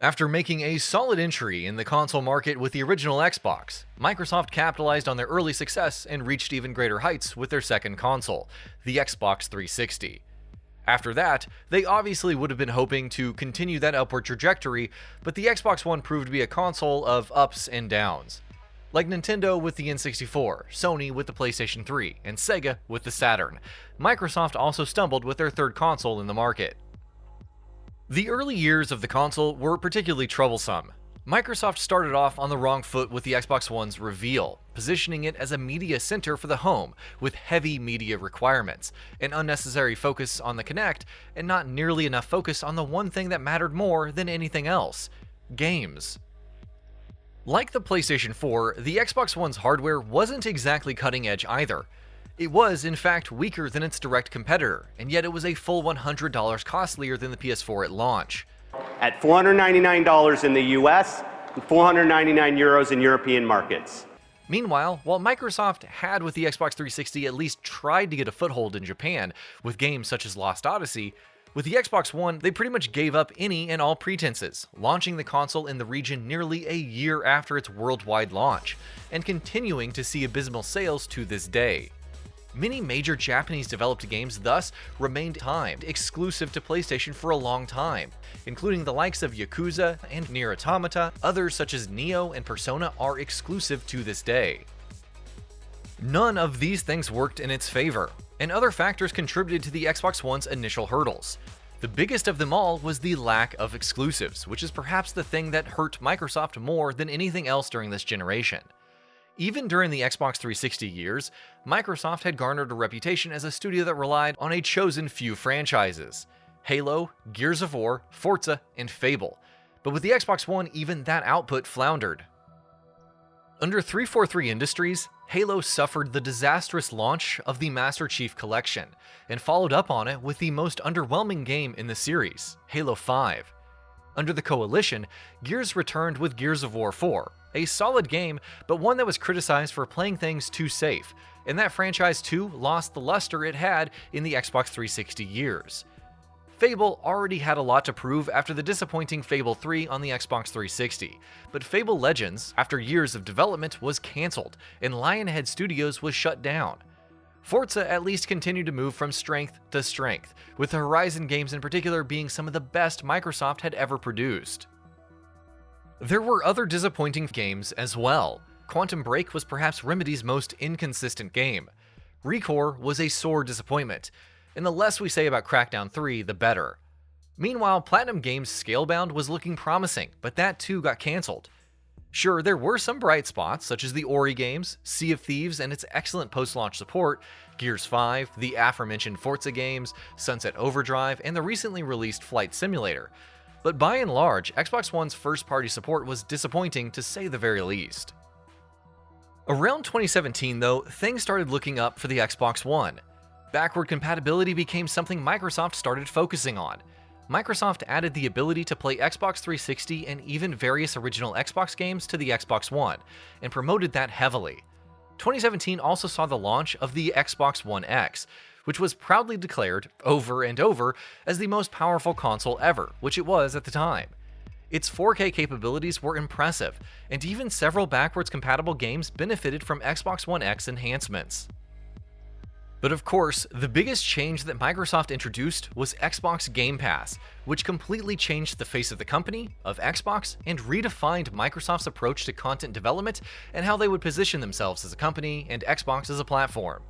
After making a solid entry in the console market with the original Xbox, Microsoft capitalized on their early success and reached even greater heights with their second console, the Xbox 360. After that, they obviously would have been hoping to continue that upward trajectory, but the Xbox One proved to be a console of ups and downs. Like Nintendo with the N64, Sony with the PlayStation 3, and Sega with the Saturn, Microsoft also stumbled with their third console in the market. The early years of the console were particularly troublesome. Microsoft started off on the wrong foot with the Xbox One's reveal, positioning it as a media center for the home with heavy media requirements, an unnecessary focus on the Kinect, and not nearly enough focus on the one thing that mattered more than anything else: games. Like the PlayStation 4, the Xbox One's hardware wasn't exactly cutting edge either. It was, in fact, weaker than its direct competitor, and yet it was a full $100 costlier than the PS4 at launch. At $499 in the US and 499 euros in European markets. Meanwhile, while Microsoft had with the Xbox 360 at least tried to get a foothold in Japan with games such as Lost Odyssey, with the Xbox One they pretty much gave up any and all pretenses, launching the console in the region nearly a year after its worldwide launch, and continuing to see abysmal sales to this day. Many major Japanese-developed games thus remained timed exclusive to PlayStation for a long time, including the likes of Yakuza and Nier Automata. Others such as Neo and Persona are exclusive to this day. None of these things worked in its favor, and other factors contributed to the Xbox One's initial hurdles. The biggest of them all was the lack of exclusives, which is perhaps the thing that hurt Microsoft more than anything else during this generation. Even during the Xbox 360 years, Microsoft had garnered a reputation as a studio that relied on a chosen few franchises: Halo, Gears of War, Forza, and Fable. But with the Xbox One, even that output floundered. Under 343 Industries, Halo suffered the disastrous launch of the Master Chief Collection, and followed up on it with the most underwhelming game in the series, Halo 5. Under the Coalition, Gears returned with Gears of War 4, a solid game, but one that was criticized for playing things too safe, and that franchise too lost the luster it had in the Xbox 360 years. Fable already had a lot to prove after the disappointing Fable 3 on the Xbox 360, but Fable Legends, after years of development, was cancelled, and Lionhead Studios was shut down. Forza at least continued to move from strength to strength, with the Horizon games in particular being some of the best Microsoft had ever produced. There were other disappointing games as well. Quantum Break was perhaps Remedy's most inconsistent game. ReCore was a sore disappointment, and the less we say about Crackdown 3, the better. Meanwhile, Platinum Games' Scalebound was looking promising, but that too got cancelled. Sure, there were some bright spots, such as the Ori games, Sea of Thieves and its excellent post-launch support, Gears 5, the aforementioned Forza games, Sunset Overdrive, and the recently released Flight Simulator. But by and large, Xbox One's first-party support was disappointing to say the very least. Around 2017 though, things started looking up for the Xbox One. Backward compatibility became something Microsoft started focusing on. Microsoft added the ability to play Xbox 360 and even various original Xbox games to the Xbox One, and promoted that heavily. 2017 also saw the launch of the Xbox One X, which was proudly declared over and over as the most powerful console ever, which it was at the time. Its 4K capabilities were impressive, and even several backwards compatible games benefited from Xbox One X enhancements. But of course, the biggest change that Microsoft introduced was Xbox Game Pass, which completely changed the face of the company, of Xbox, and redefined Microsoft's approach to content development and how they would position themselves as a company and Xbox as a platform.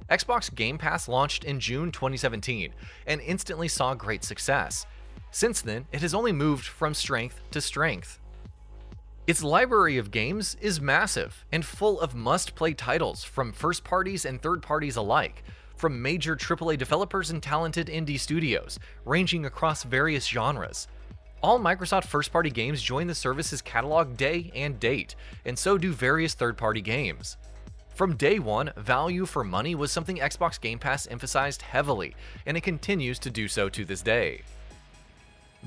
Xbox Game Pass launched in June 2017 and instantly saw great success. Since then, it has only moved from strength to strength. Its library of games is massive and full of must-play titles from first parties and third parties alike, from major AAA developers and talented indie studios, ranging across various genres. All Microsoft first-party games join the service's catalog day and date, and so do various third-party games. From day one, value for money was something Xbox Game Pass emphasized heavily, and it continues to do so to this day.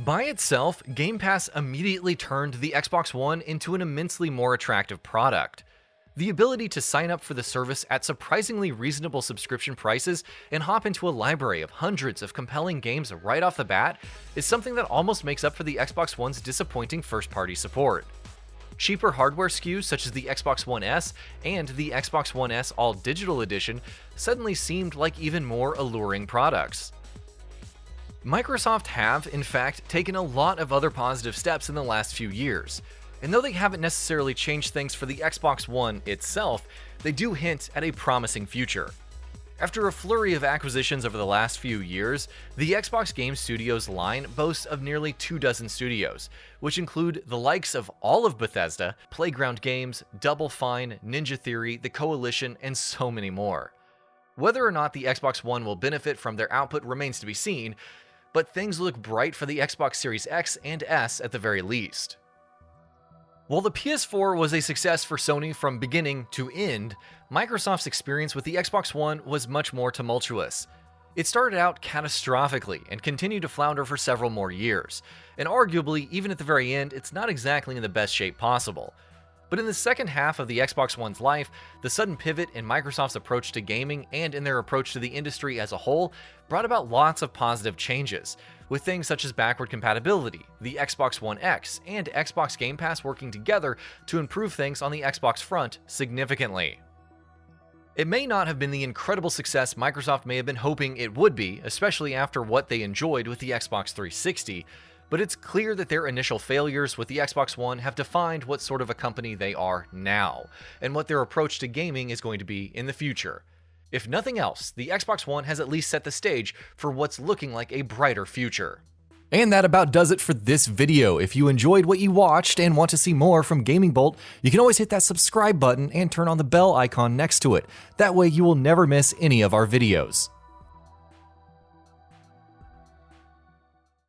By itself, Game Pass immediately turned the Xbox One into an immensely more attractive product. The ability to sign up for the service at surprisingly reasonable subscription prices and hop into a library of hundreds of compelling games right off the bat is something that almost makes up for the Xbox One's disappointing first-party support. Cheaper hardware SKUs such as the Xbox One S and the Xbox One S All-Digital Edition suddenly seemed like even more alluring products. Microsoft have, in fact, taken a lot of other positive steps in the last few years, and though they haven't necessarily changed things for the Xbox One itself, they do hint at a promising future. After a flurry of acquisitions over the last few years, the Xbox Game Studios line boasts of nearly 24 studios, which include the likes of all of Bethesda, Playground Games, Double Fine, Ninja Theory, The Coalition, and so many more. Whether or not the Xbox One will benefit from their output remains to be seen, but things look bright for the Xbox Series X and S at the very least. While the PS4 was a success for Sony from beginning to end, Microsoft's experience with the Xbox One was much more tumultuous. It started out catastrophically and continued to flounder for several more years, and arguably, even at the very end, it's not exactly in the best shape possible. But in the second half of the Xbox One's life, the sudden pivot in Microsoft's approach to gaming and in their approach to the industry as a whole brought about lots of positive changes, with things such as backward compatibility, the Xbox One X, and Xbox Game Pass working together to improve things on the Xbox front significantly. It may not have been the incredible success Microsoft may have been hoping it would be, especially after what they enjoyed with the Xbox 360, but it's clear that their initial failures with the Xbox One have defined what sort of a company they are now, and what their approach to gaming is going to be in the future. If nothing else, the Xbox One has at least set the stage for what's looking like a brighter future. And that about does it for this video. If you enjoyed what you watched and want to see more from GamingBolt, you can always hit that subscribe button and turn on the bell icon next to it. That way you will never miss any of our videos.